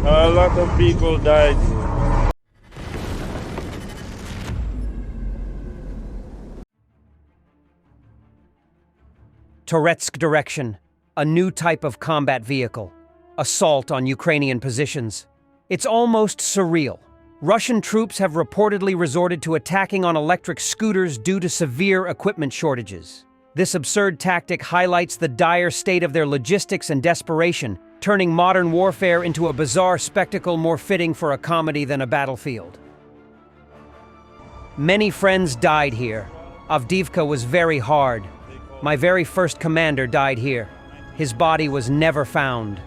A lot of people died. Toretsk direction, a new type of combat vehicle. Assault on Ukrainian positions. It's almost surreal. Russian troops have reportedly resorted to attacking on electric scooters due to severe equipment shortages. This absurd tactic highlights the dire state of their logistics and desperation, turning modern warfare into a bizarre spectacle more fitting for a comedy than a battlefield. Many friends died here. Avdiivka was very hard. My very first commander died here. His body was never found.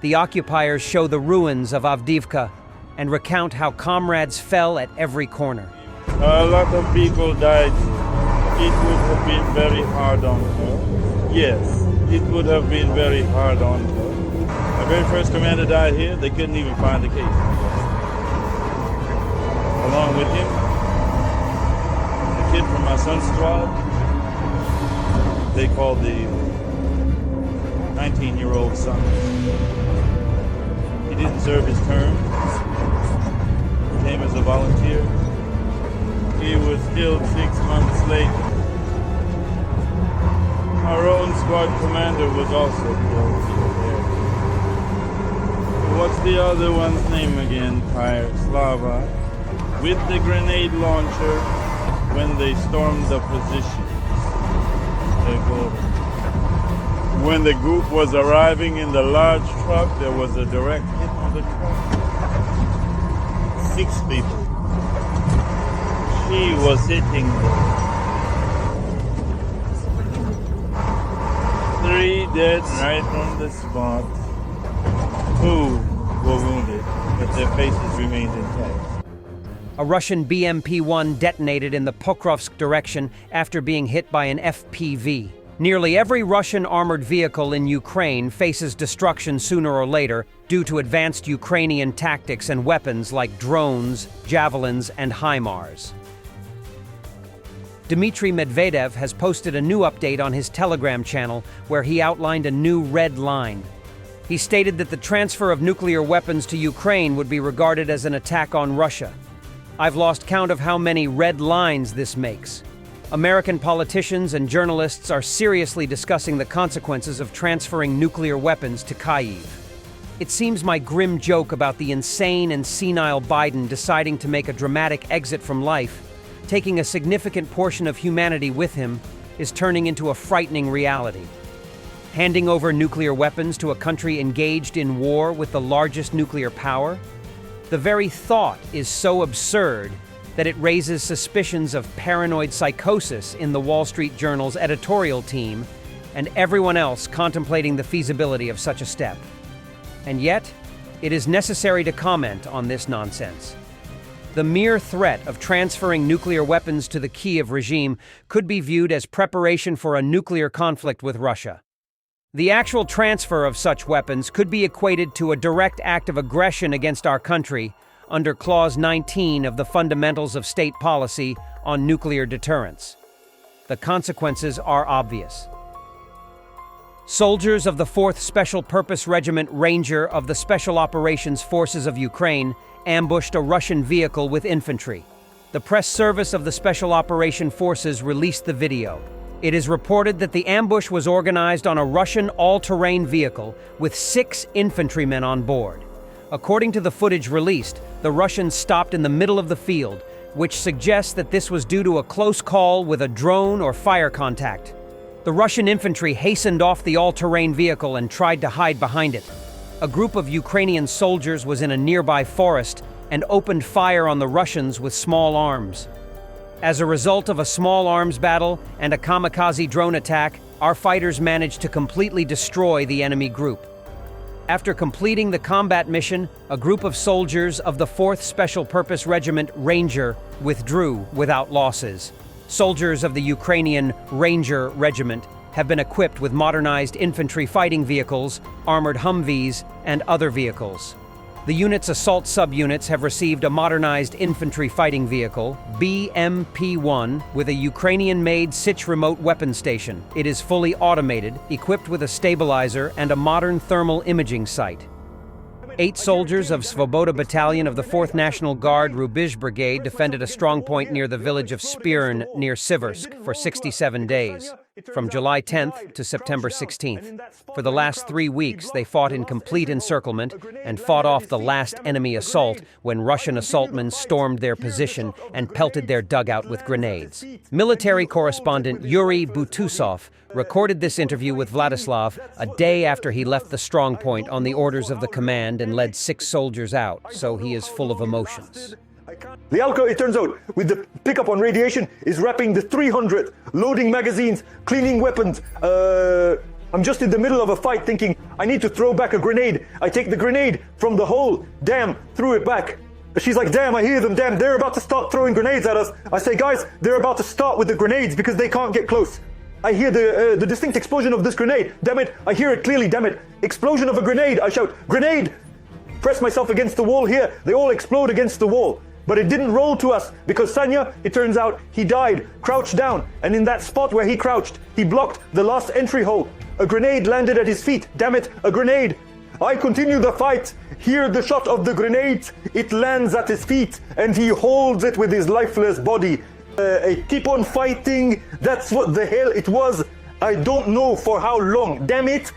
The occupiers show the ruins of Avdiivka and recount how comrades fell at every corner. A lot of people died. It would have been very hard on her. Yes, it would have been very hard on her. My very first commander died here. They couldn't even find the case. Along with him, the kid from my son's squad, they called the 19-year-old son. He didn't serve his term. Came as a volunteer. He was killed 6 months later. Our own squad commander was also killed. What's the other one's name again? Slava. With the grenade launcher when they stormed the position. When the group was arriving in the large truck, there was a direct hit on the truck. 6 people. She was sitting there. 3 dead right on the spot. 2 were wounded, but their faces remained intact. A Russian BMP-1 detonated in the Pokrovsk direction after being hit by an FPV. Nearly every Russian armored vehicle in Ukraine faces destruction sooner or later due to advanced Ukrainian tactics and weapons like drones, javelins, and HIMARS. Dmitry Medvedev has posted a new update on his Telegram channel where he outlined a new red line. He stated that the transfer of nuclear weapons to Ukraine would be regarded as an attack on Russia. I've lost count of how many red lines this makes. American politicians and journalists are seriously discussing the consequences of transferring nuclear weapons to Kyiv. It seems my grim joke about the insane and senile Biden deciding to make a dramatic exit from life, taking a significant portion of humanity with him, is turning into a frightening reality. Handing over nuclear weapons to a country engaged in war with the largest nuclear power? The very thought is so absurd that it raises suspicions of paranoid psychosis in the Wall Street Journal's editorial team and everyone else contemplating the feasibility of such a step. And yet, it is necessary to comment on this nonsense. The mere threat of transferring nuclear weapons to the Kyiv regime could be viewed as preparation for a nuclear conflict with Russia. The actual transfer of such weapons could be equated to a direct act of aggression against our country under Clause 19 of the Fundamentals of State Policy on Nuclear Deterrence. The consequences are obvious. Soldiers of the 4th Special Purpose Regiment Ranger of the Special Operations Forces of Ukraine ambushed a Russian vehicle with infantry. The press service of the Special Operation Forces released the video. It is reported that the ambush was organized on a Russian all-terrain vehicle with 6 infantrymen on board. According to the footage released, the Russians stopped in the middle of the field, which suggests that this was due to a close call with a drone or fire contact. The Russian infantry hastened off the all-terrain vehicle and tried to hide behind it. A group of Ukrainian soldiers was in a nearby forest and opened fire on the Russians with small arms. As a result of a small arms battle and a kamikaze drone attack, our fighters managed to completely destroy the enemy group. After completing the combat mission, a group of soldiers of the 4th Special Purpose Regiment Ranger withdrew without losses. Soldiers of the Ukrainian Ranger Regiment have been equipped with modernized infantry fighting vehicles, armored Humvees, and other vehicles. The unit's assault subunits have received a modernized infantry fighting vehicle, BMP-1, with a Ukrainian-made Sich remote weapon station. It is fully automated, equipped with a stabilizer and a modern thermal imaging sight. 8 soldiers of Svoboda Battalion of the 4th National Guard Rubizh Brigade defended a strongpoint near the village of Spirn near Siversk for 67 days, from July 10th to September 16th. For the last 3 weeks, they fought in complete encirclement and fought off the last enemy assault when Russian assaultmen stormed their position and pelted their dugout with grenades. Military correspondent Yuri Butusov recorded this interview with Vladislav a day after he left the strongpoint on the orders of the command and led 6 soldiers out, so he is full of emotions. Lialka, it turns out, with the pickup on radiation, is wrapping the 300, loading magazines, cleaning weapons. I'm just in the middle of a fight thinking, I need to throw back a grenade. I take the grenade from the hole, damn, threw it back. She's like, damn, I hear them, damn, they're about to start throwing grenades at us. I say, guys, they're about to start with the grenades because they can't get close. I hear the distinct explosion of this grenade. Damn it, I hear it clearly, damn it. Explosion of a grenade, I shout, grenade! Press myself against the wall here. They all explode against the wall. But it didn't roll to us because Sanya, it turns out, he died, crouched down. And in that spot where he crouched, he blocked the last entry hole. A grenade landed at his feet. Damn it, a grenade. I continue the fight. Hear the shot of the grenade. It lands at his feet and he holds it with his lifeless body. I keep on fighting. That's what the hell it was. I don't know for how long. Damn it.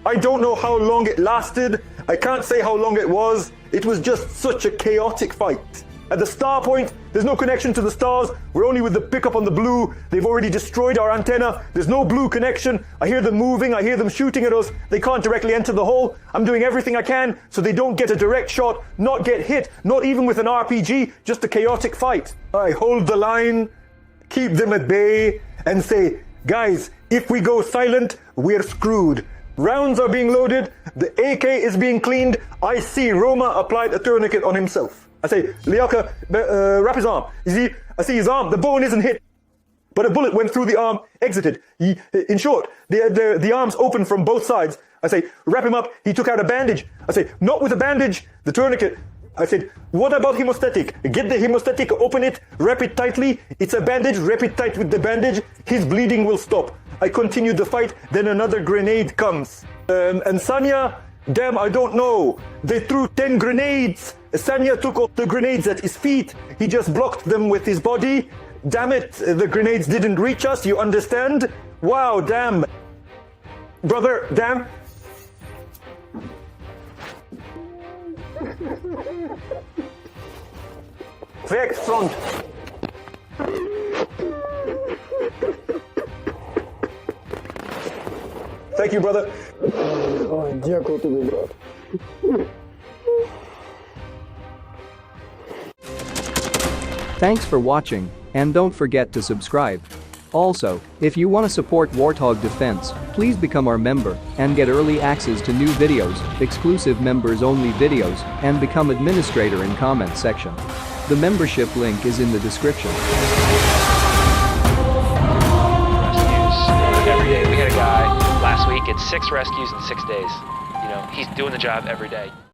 I don't know how long it lasted. I can't say how long it was. It was just such a chaotic fight. At the star point, there's no connection to the stars. We're only with the pickup on the blue. They've already destroyed our antenna. There's no blue connection. I hear them moving. I hear them shooting at us. They can't directly enter the hole. I'm doing everything I can so they don't get a direct shot, not get hit, not even with an RPG, just a chaotic fight. I hold the line, keep them at bay, and say, guys, if we go silent, we're screwed. Rounds are being loaded. The AK is being cleaned. I see Roma applied a tourniquet on himself. I say, Lialka, wrap his arm. I see his arm. The bone isn't hit, but a bullet went through the arm, exited. In short, the arm's open from both sides. I say, wrap him up. He took out a bandage. I say, not with a bandage, the tourniquet. I said, what about hemostatic? Get the hemostatic, open it, wrap it tightly. It's a bandage, wrap it tight with the bandage. His bleeding will stop. I continue the fight, then another grenade comes. And Sanya, damn, I don't know. They threw 10 grenades. Sanya took off the grenades at his feet. He just blocked them with his body. Damn it, the grenades didn't reach us, you understand? Wow, damn. Brother, damn. Vex front. Thank you, brother. Дякую тобі, брат. Thanks for watching, and don't forget to subscribe. Also, if you want to support Warthog Defense, please become our member and get early access to new videos, exclusive members-only videos, and become administrator in comment section. The membership link is in the description. Rescues every day. We had a guy last week at 6 rescues in 6 days. You know, he's doing the job every day.